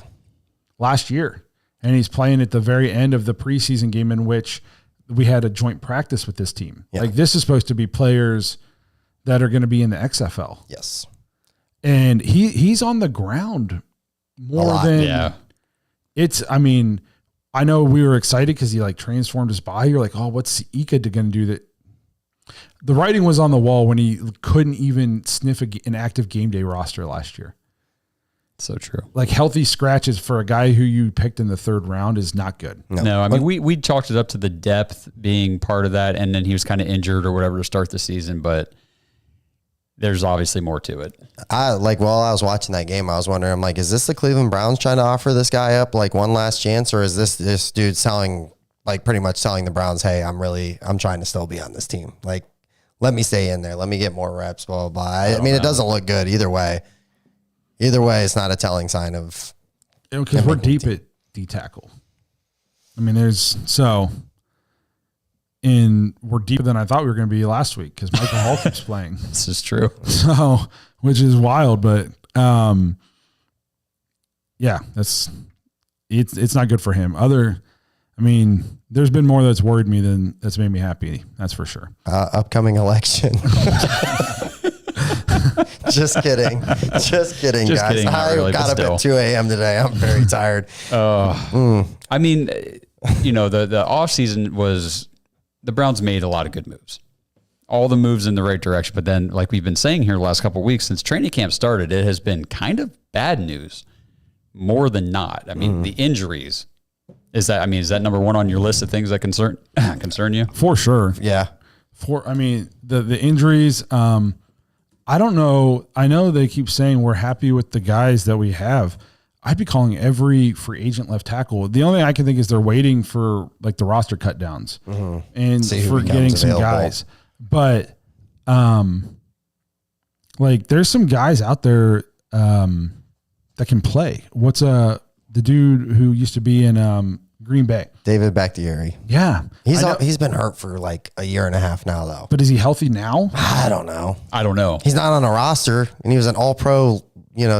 Last year. And he's playing at the very end of the preseason game in which we had a joint practice with this team. Yeah. Like this is supposed to be players that are going to be in the XFL. Yes. And he's on the ground more than I mean, I know we were excited because he like transformed his body. You're like, oh, what's Ika going to do? That the writing was on the wall when he couldn't even sniff an active game day roster last year. So true. Like healthy scratches for a guy who you picked in the 3rd round is not good. No, I mean, we chalked it up to the depth being part of that. And then he was kind of injured or whatever to start the season, but there's obviously more to it. While I was watching that game, I was wondering, I'm like, is this the Cleveland Browns trying to offer this guy up like one last chance? Or is this dude pretty much telling the Browns, hey, I'm trying to still be on this team. Like, let me stay in there. Let me get more reps, blah, blah, blah. I mean, it doesn't look good either way. Either way, it's not a telling sign of. Because we're deep at D tackle. I mean, we're deeper than I thought we were going to be last week because Michael Hall keeps playing. This is true. So, which is wild, but it's not good for him. I mean, there's been more that's worried me than that's made me happy. That's for sure. Upcoming election. Just kidding. Just kidding, guys. I got up at 2 a.m. today. I'm very tired. I mean, the offseason was the Browns made a lot of good moves. All the moves in the right direction. But then, like we've been saying here the last couple of weeks, since training camp started, it has been kind of bad news more than not. I mean, the injuries. Is that number one on your list of things that concern you? For sure. Yeah. The injuries, I don't know. I know they keep saying we're happy with the guys that we have. I'd be calling every free agent left tackle. The only thing I can think is they're waiting for like the roster cut downs and for getting some guys. But there's some guys out there that can play. What's the dude who used to be in Green Bay? David Bakhtiari. Yeah. He's been hurt for like a year and a half now though. But is he healthy now? I don't know. He's not on a roster and he was an all-pro,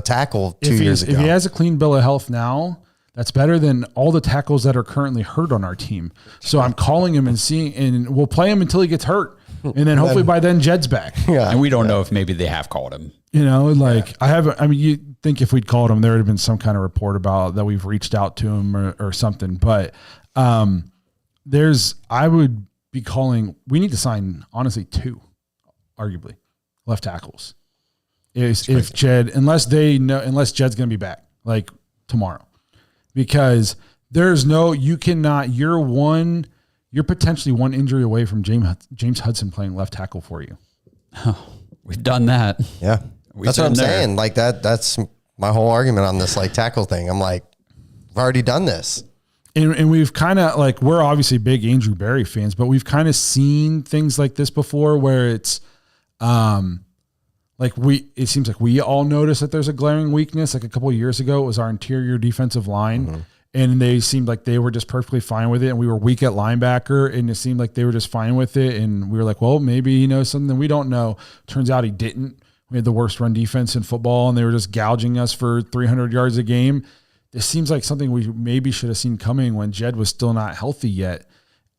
tackle 2 years ago. If he has a clean bill of health now, that's better than all the tackles that are currently hurt on our team. So I'm calling him and we'll play him until he gets hurt. And then hopefully by then Jed's back. Yeah. And we don't know if maybe they have called him. You think if we'd called him, there would have been some kind of report about that we've reached out to him or something. But I would be calling, we need to sign, honestly, 2, arguably, left tackles. Unless Jed's going to be back, like tomorrow. Because you cannot, you're potentially one injury away from James Hudson playing left tackle for you. Oh, we've done that. Yeah. That's what I'm saying. Like that's my whole argument on this like tackle thing. I'm like, I've already done this. And we've kind of like, we're obviously big Andrew Berry fans, but we've kind of seen things like this before where it's, it seems like we all notice that there's a glaring weakness. Like a couple of years ago, it was our interior defensive line, and they seemed like they were just perfectly fine with it. And we were weak at linebacker, and it seemed like they were just fine with it. And we were like, well, maybe he knows something we don't know. Turns out he didn't. We had the worst run defense in football, and they were just gouging us for 300 yards a game. This seems like something we maybe should have seen coming when Jed was still not healthy yet.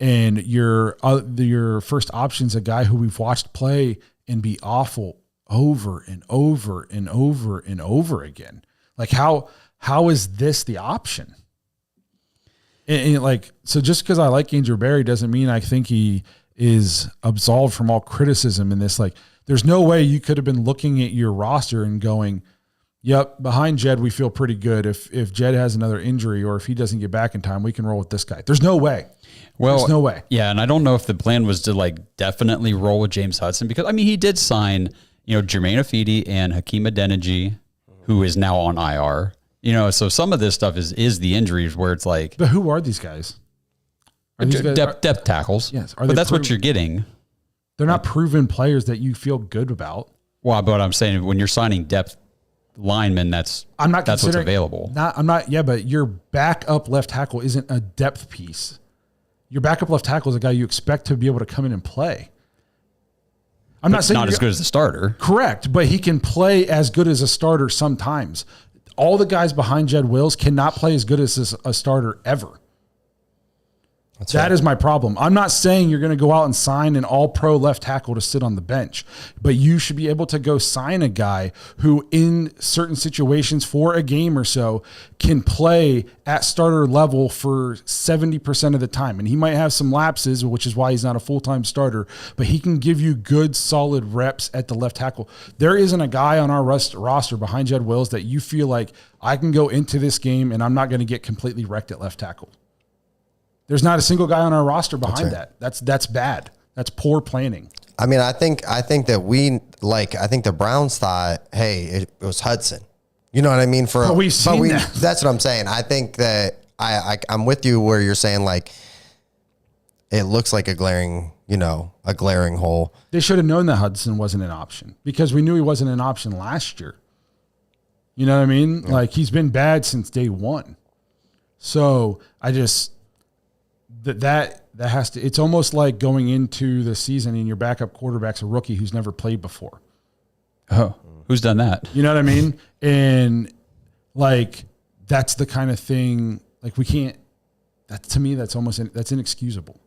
And your first option's a guy who we've watched play and be awful over and over and over and over again. Like how is this the option? And like, so just because I like Andrew Berry doesn't mean I think he is absolved from all criticism in this. Like, there's no way you could have been looking at your roster and going, yep, behind Jed, we feel pretty good. If Jed has another injury or if he doesn't get back in time, we can roll with this guy. There's no way. Well, there's no way. Yeah, and I don't know if the plan was to like definitely roll with James Hudson because, I mean, he did sign, Jermaine Afidi and Hakeem Adeniji, who is now on IR. So some of this stuff is the injuries where it's like. But who are these guys? Depth tackles. Yes. But that's what you're getting. They're not proven players that you feel good about. Well, but I'm saying when you're signing depth linemen, that's what's available. But your backup left tackle isn't a depth piece. Your backup left tackle is a guy you expect to be able to come in and play. I'm not saying not as good as the starter. Correct, but he can play as good as a starter sometimes. All the guys behind Jed Wills cannot play as good as a starter ever. That is my problem. I'm not saying you're going to go out and sign an all-pro left tackle to sit on the bench, but you should be able to go sign a guy who in certain situations for a game or so can play at starter level for 70% of the time. And he might have some lapses, which is why he's not a full-time starter, but he can give you good, solid reps at the left tackle. There isn't a guy on our roster behind Jed Wills that you feel like I can go into this game and I'm not going to get completely wrecked at left tackle. There's not a single guy on our roster behind that. That's bad. That's poor planning. I mean, I think that I think the Browns thought, hey, it was Hudson. You know what I mean? That's what I'm saying. I think that I'm with you where you're saying like it looks like a glaring hole. They should have known that Hudson wasn't an option because we knew he wasn't an option last year. You know what I mean? Yeah. Like he's been bad since day one. So I just. That has to. It's almost like going into the season and your backup quarterback's a rookie who's never played before. Oh, who's done that? You know what I mean? And like that's the kind of thing. Like we can't. That to me, that's inexcusable.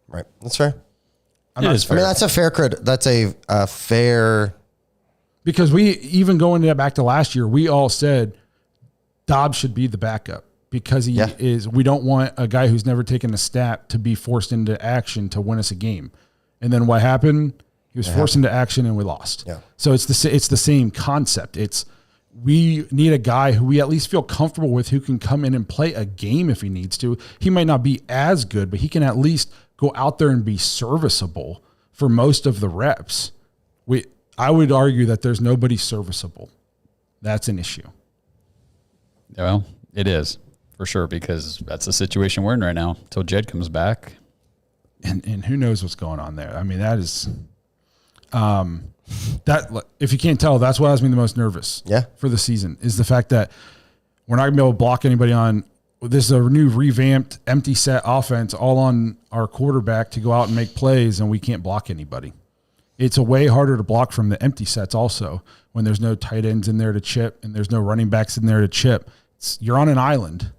Right. That's fair. It is fair. I mean, that's a fair credit. That's a fair. Because we even going back to last year, we all said Dobbs should be the backup. Because we don't want a guy who's never taken a snap to be forced into action to win us a game. And then what happened? He was forced into action and we lost. Yeah. So it's the same concept. We need a guy who we at least feel comfortable with who can come in and play a game if he needs to. He might not be as good, but he can at least go out there and be serviceable for most of the reps. I would argue that there's nobody serviceable. That's an issue. Well, it is. For sure, because that's the situation we're in right now until Jed comes back. And who knows what's going on there. I mean, that is that if you can't tell, that's what has me the most nervous for the season is the fact that we're not going to be able to block anybody on this is a new revamped empty set offense all on our quarterback to go out and make plays and we can't block anybody. It's a way harder to block from the empty sets also when there's no tight ends in there to chip and there's no running backs in there to chip. You're on an island.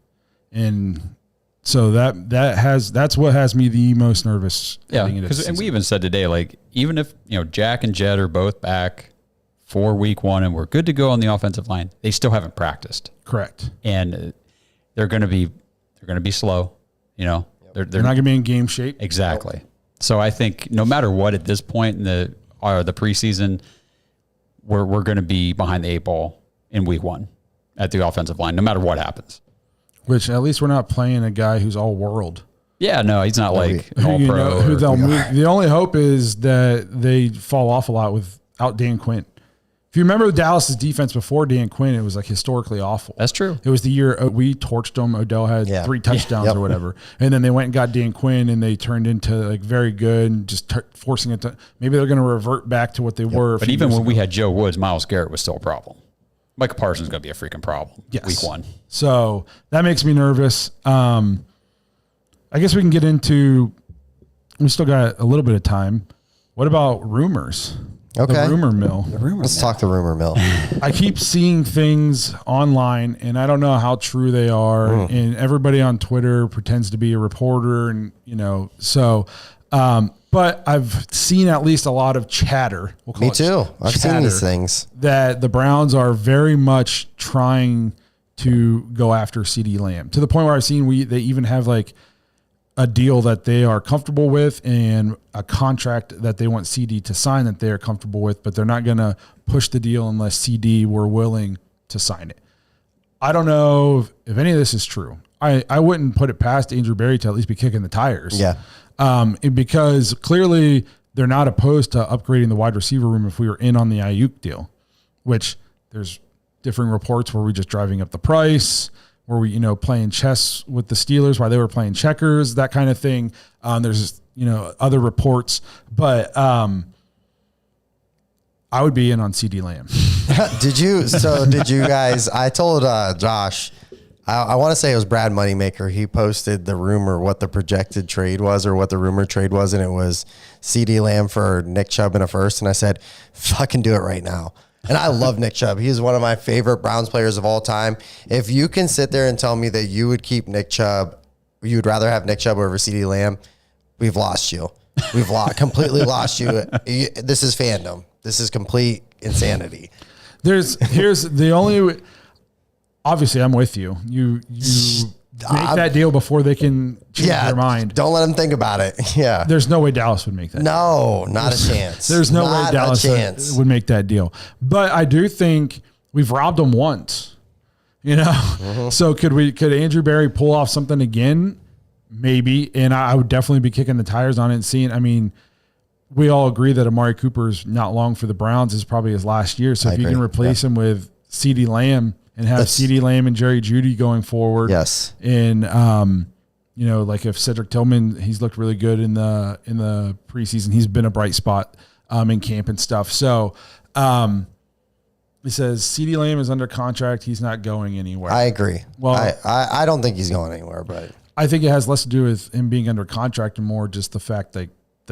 And so that's what has me the most nervous. Yeah, and we even said today, like even if Jack and Jed are both back for week one and we're good to go on the offensive line, they still haven't practiced. Correct. And they're going to be slow. They're not going to be in game shape. Exactly. Nope. So I think no matter what at this point in the preseason, we're going to be behind the eight ball in week one at the offensive line, no matter what happens. Which at least we're not playing a guy who's all world. Yeah, no, he's not like an all-pro. Who they'll move. The only hope is that they fall off a lot without Dan Quinn. If you remember Dallas's defense before Dan Quinn, it was like historically awful. That's true. It was the year we torched them. Odell had 3 touchdowns or whatever. And then they went and got Dan Quinn, and they turned into like very good and just forcing it to – maybe they're going to revert back to what they were. But even when we had Joe Woods, Myles Garrett was still a problem. Micah Parsons is going to be a freaking problem week 1. So that makes me nervous. I guess we can get into – we still got a little bit of time. What about rumors? Okay. The rumor mill. Let's talk the rumor mill. I keep seeing things online, and I don't know how true they are. And everybody on Twitter pretends to be a reporter, and so. But I've seen at least a lot of chatter. Me too. I've seen these things that the Browns are very much trying to go after CeeDee Lamb to the point where I've seen they even have like a deal that they are comfortable with and a contract that they want CD to sign that they are comfortable with, but they're not going to push the deal unless CD were willing to sign it. I don't know if any of this is true. I wouldn't put it past Andrew Berry to at least be kicking the tires. Yeah. Because clearly they're not opposed to upgrading the wide receiver room if we were in on the Ayuk deal, which there's differing reports where we're just driving up the price, where we, playing chess with the Steelers while they were playing checkers, that kind of thing. There's, other reports, but I would be in on CeeDee Lamb. Did you guys, I told Josh, I want to say it was Brad Moneymaker. He posted the rumor, what the projected trade was or what the rumor trade was. And it was CeeDee Lamb for Nick Chubb in a first. And I said, fucking do it right now. And I love Nick Chubb. He's one of my favorite Browns players of all time. If you can sit there and tell me that you would keep Nick Chubb, you would rather have Nick Chubb over CeeDee Lamb, we've lost you. We've completely lost you. This is fandom. This is complete insanity. Here's the only, obviously I'm with you. You make that deal before they can change their mind. Don't let them think about it. Yeah. There's no way Dallas would make that. No, not a chance. There's no way Dallas would make that deal. But I do think we've robbed them once, So could Andrew Berry pull off something again? Maybe. And I would definitely be kicking the tires on it and seeing, we all agree that Amari Cooper's not long for the Browns. Is probably his last year. So if you can replace him with CeeDee Lamb and have CeeDee Lamb and Jerry Jeudy going forward. Yes. And, like if Cedric Tillman, he's looked really good in the preseason. He's been a bright spot in camp and stuff. So it says CeeDee Lamb is under contract. He's not going anywhere. I agree. Well, I don't think he's going anywhere, but I think it has less to do with him being under contract and more just the fact that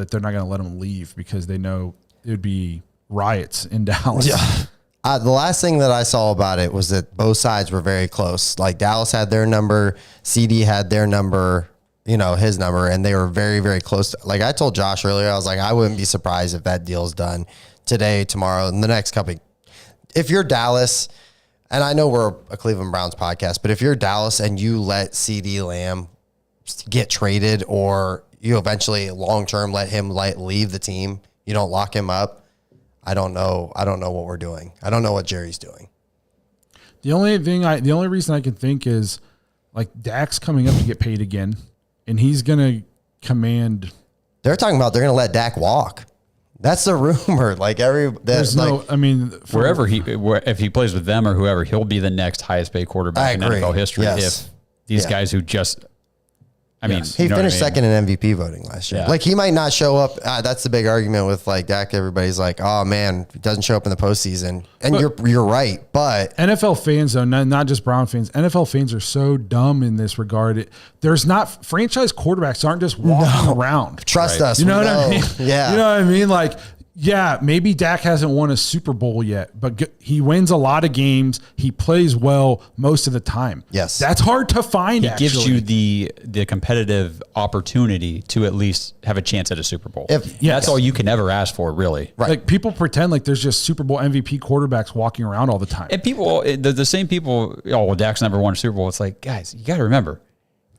they're not going to let him leave because they know it would be riots in Dallas. Yeah. The last thing that I saw about it was that both sides were very close. Like Dallas had their number, CD had their number, his number, and they were very, very close. Like I told Josh earlier, I was like, I wouldn't be surprised if that deal's done today, tomorrow, in the next couple. If you're Dallas, and I know we're a Cleveland Browns podcast, but if you're Dallas and you let CeeDee Lamb get traded or you eventually long-term let him leave the team, you don't lock him up, I don't know what we're doing. I don't know what Jerry's doing. The only reason I can think is like Dak's coming up to get paid again, and he's going to command. They're talking about they're going to let Dak walk. That's the rumor. If he plays with them or whoever, he'll be the next highest paid quarterback in NFL history. Yes. If these guys who just. He finished second in MVP voting last year. Yeah. Like he might not show up. That's the big argument with like Dak. Everybody's like, "Oh man, he doesn't show up in the postseason." And you're right. But NFL fans, though, not just Brown fans, NFL fans are so dumb in this regard. There's not franchise quarterbacks aren't just walking around. Trust us. You know what I mean? Yeah. You know what I mean? Like. Yeah, maybe Dak hasn't won a Super Bowl yet, but he wins a lot of games. He plays well most of the time. Yes. That's hard to find, He gives you the competitive opportunity to at least have a chance at a Super Bowl. That's all you can ever ask for, really. Right. Like people pretend like there's just Super Bowl MVP quarterbacks walking around all the time. And people, the same people, Dak's never won a Super Bowl. It's like, guys, you got to remember.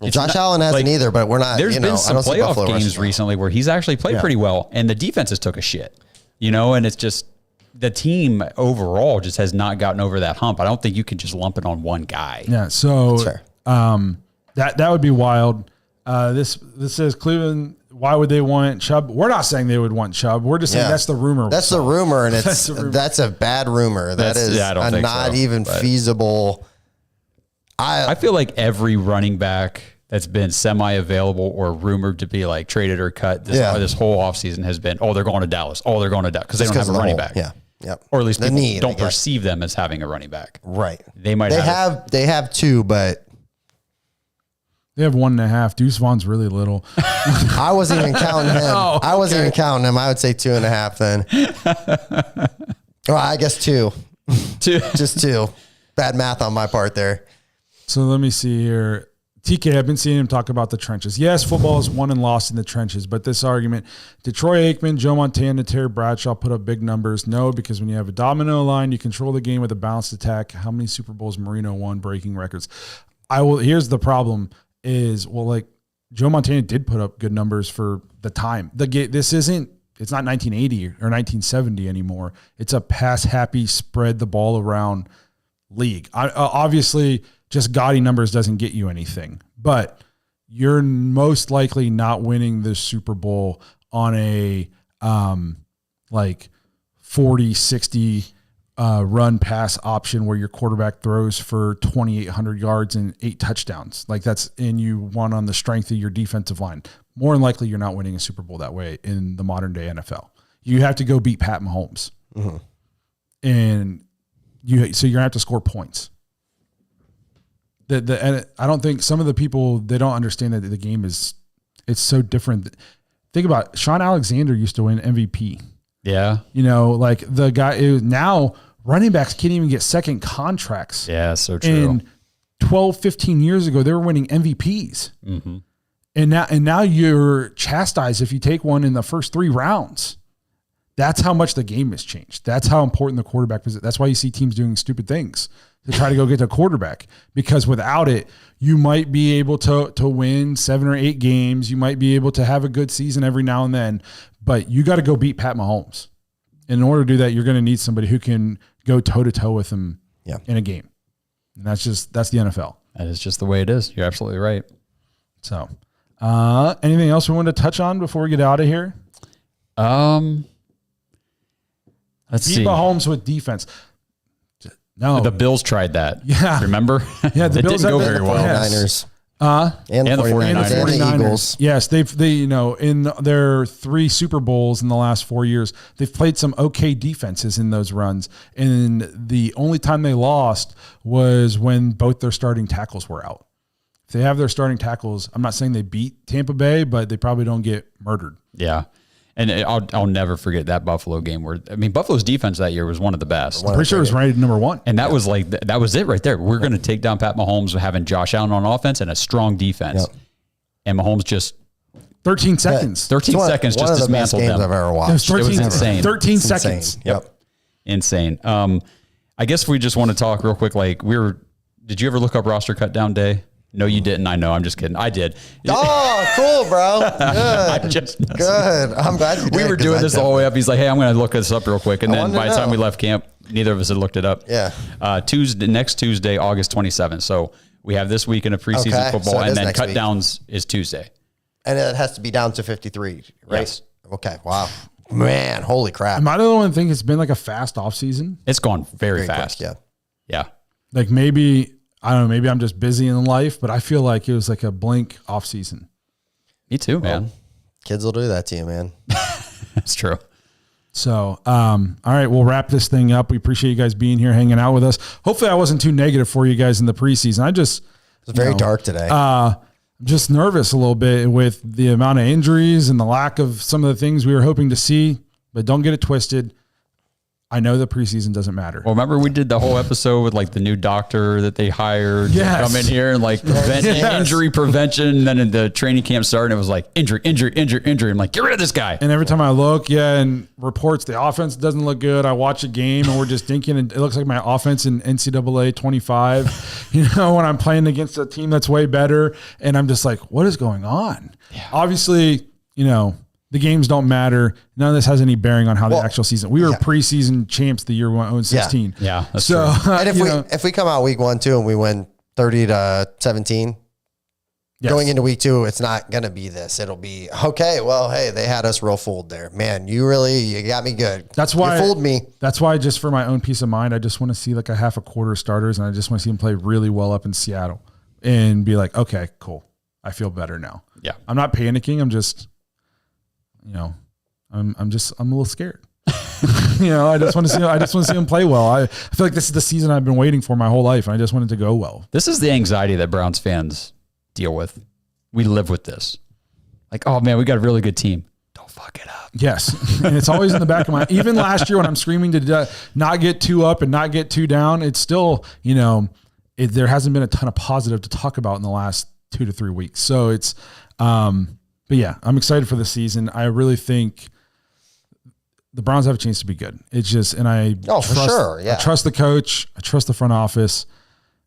Josh Allen hasn't either, but we're not. There's been some playoff games recently where he's actually played pretty well, and the defenses took a shit. And it's just the team overall just has not gotten over that hump. I don't think you can just lump it on one guy. Yeah. So That would be wild. This says Cleveland. Why would they want Chubb? We're not saying they would want Chubb. We're just saying that's the rumor. That's the rumor, and that's a bad rumor. That is not even feasible. I feel like every running back that's been semi-available or rumored to be like traded or cut this whole offseason has been, they're going to Dallas. They're going to Dallas because they don't have a running back. Yeah. Yep. Or at least people don't perceive them as having a running back. Right. They have two, but they have 1.5. Deuce Vaughn's really little. I wasn't even counting him. I wasn't even counting him. I would say 2.5 then. Well, I guess 2. Just 2. Bad math on my part there. So let me see here. TK, I've been seeing him talk about the trenches. Yes, football is won and lost in the trenches, but this argument, Detroit Aikman, Joe Montana, Terry Bradshaw put up big numbers. No, because when you have a domino line, you control the game with a balanced attack. How many Super Bowls Marino won breaking records? Here's the problem is, Joe Montana did put up good numbers for the time. It's not 1980 or 1970 anymore. It's a pass happy, spread the ball around league. Obviously, just gaudy numbers doesn't get you anything, but you're most likely not winning the Super Bowl on a 40-60 run pass option where your quarterback throws for 2,800 yards and 8 touchdowns. And you won on the strength of your defensive line. More than likely, you're not winning a Super Bowl that way in the modern day NFL. You have to go beat Pat Mahomes, and you're gonna have to score points. And I don't think some of the people, they don't understand that the game it's so different. Think about it. Sean Alexander used to win MVP. Yeah. The guy now running backs can't even get second contracts. Yeah, so true. And 12, 15 years ago, they were winning MVPs. Mm-hmm. And now you're chastised if you take one in the first 3 rounds. That's how much the game has changed. That's how important the quarterback is. That's why you see teams doing stupid things to try to go get the quarterback, because without it, you might be able to win 7 or 8 games. You might be able to have a good season every now and then, but you got to go beat Pat Mahomes. In order to do that, you're going to need somebody who can go toe to toe with him in a game. And that's the NFL. That is just the way it is. You're absolutely right. So, anything else we want to touch on before we get out of here? Let's see. Beat Mahomes with defense. No, the Bills tried that. Yeah, remember? Yeah, the Bills didn't go very well. 49ers. And the 49ers. And the Eagles. Yes, they in their 3 Super Bowls in the last 4 years, they've played some okay defenses in those runs. And the only time they lost was when both their starting tackles were out. If they have their starting tackles, I'm not saying they beat Tampa Bay, but they probably don't get murdered. Yeah. And I'll never forget that Buffalo game Buffalo's defense that year was one of the best. I'm pretty sure it was rated number 1. And that was that was it right there. We're going to take down Pat Mahomes having Josh Allen on offense and a strong defense. Yep. And Mahomes just 13 seconds. 13 seconds just dismantled them. Games I've ever watched. It was insane. 13 seconds. Yep. Insane. I guess we just want to talk real quick. Did you ever look up roster cut down day? No, you didn't. I know. I'm just kidding. I did. Oh, cool, bro. Good. Good. I'm glad you did. We were doing this the whole way up. He's like, hey, I'm going to look this up real quick. And then by the time we left camp, neither of us had looked it up. Yeah. Next Tuesday, August 27th. So we have this weekend of preseason football, and then cut downs is Tuesday. And it has to be down to 53, right? Yes. Okay. Wow. Man, holy crap. Am I the only one think it's been like a fast offseason? It's gone very fast. Quick, yeah. Like maybe, I don't know, maybe I'm just busy in life, but I feel like it was like a blink off season. Me too, man. Kids will do that to you, man. It's true. So, all right, we'll wrap this thing up. We appreciate you guys being here, hanging out with us. Hopefully I wasn't too negative for you guys in the preseason. It was very dark today. I'm just nervous a little bit with the amount of injuries and the lack of some of the things we were hoping to see, but don't get it twisted. I know the preseason doesn't matter. Well, remember we did the whole episode with like the new doctor that they hired to come in here and like prevent injury prevention. And then in the training camp started, it was like injury. I'm like, get rid of this guy. And every time I look, and reports the offense doesn't look good. I watch a game and we're just thinking, and it looks like my offense in NCAA 25, when I'm playing against a team that's way better. And I'm just like, what is going on? Yeah. Obviously, the games don't matter. None of this has any bearing on how the actual season. We were preseason champs the year we went 0-16. Yeah, that's true. And if we come out week 1, 2, and we win 30-17. Yes. Going into week 2, it's not going to be this. It'll be, okay, well, hey, they had us real fooled there. Man, you got me good. That's why you fooled me. That's why, just for my own peace of mind, I just want to see like a half a quarter starters, and I just want to see them play really well up in Seattle and be like, okay, cool. I feel better now. Yeah. I'm not panicking. I'm just, I'm a little scared. I just want to see them play well. I feel like this is the season I've been waiting for my whole life, and I just want it to go well. This is the anxiety that Browns fans deal with. We live with this. Like, oh man, we got a really good team. Don't fuck it up. Yes. And it's always in the back of my, even last year when I'm screaming to not get too up and not get too down, it's still, there hasn't been a ton of positive to talk about in the last 2 to 3 weeks. So it's, but yeah, I'm excited for the season. I really think the Browns have a chance to be good. It's just, and I for sure. Yeah. I trust the coach. I trust the front office.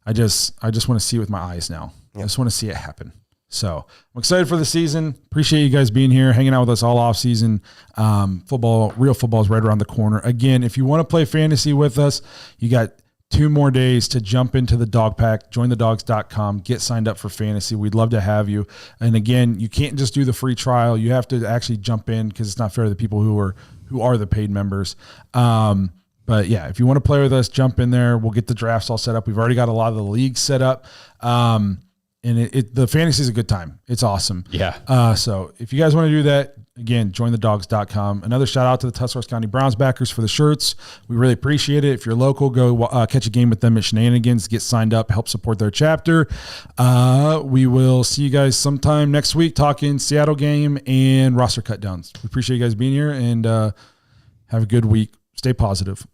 I just want to see it with my eyes now. I just want to see it happen. So I'm excited for the season. Appreciate you guys being here, hanging out with us all off season. Real football is right around the corner. Again, if you want to play fantasy with us, you got 2 more days to jump into the dog pack, jointhedawgs.com, get signed up for fantasy. We'd love to have you. And again, you can't just do the free trial. You have to actually jump in because it's not fair to the people who are the paid members. But yeah, if you want to play with us, jump in there. We'll get the drafts all set up. We've already got a lot of the leagues set up. And the fantasy is a good time. It's awesome. Yeah. So if you guys want to do that, again, jointhedawgs.com. Another shout out to the Tuscaloosa County Browns backers for the shirts. We really appreciate it. If you're local, go catch a game with them at Shenanigans. Get signed up, help support their chapter. We will see you guys sometime next week talking Seattle game and roster cut downs. We appreciate you guys being here, and have a good week. Stay positive.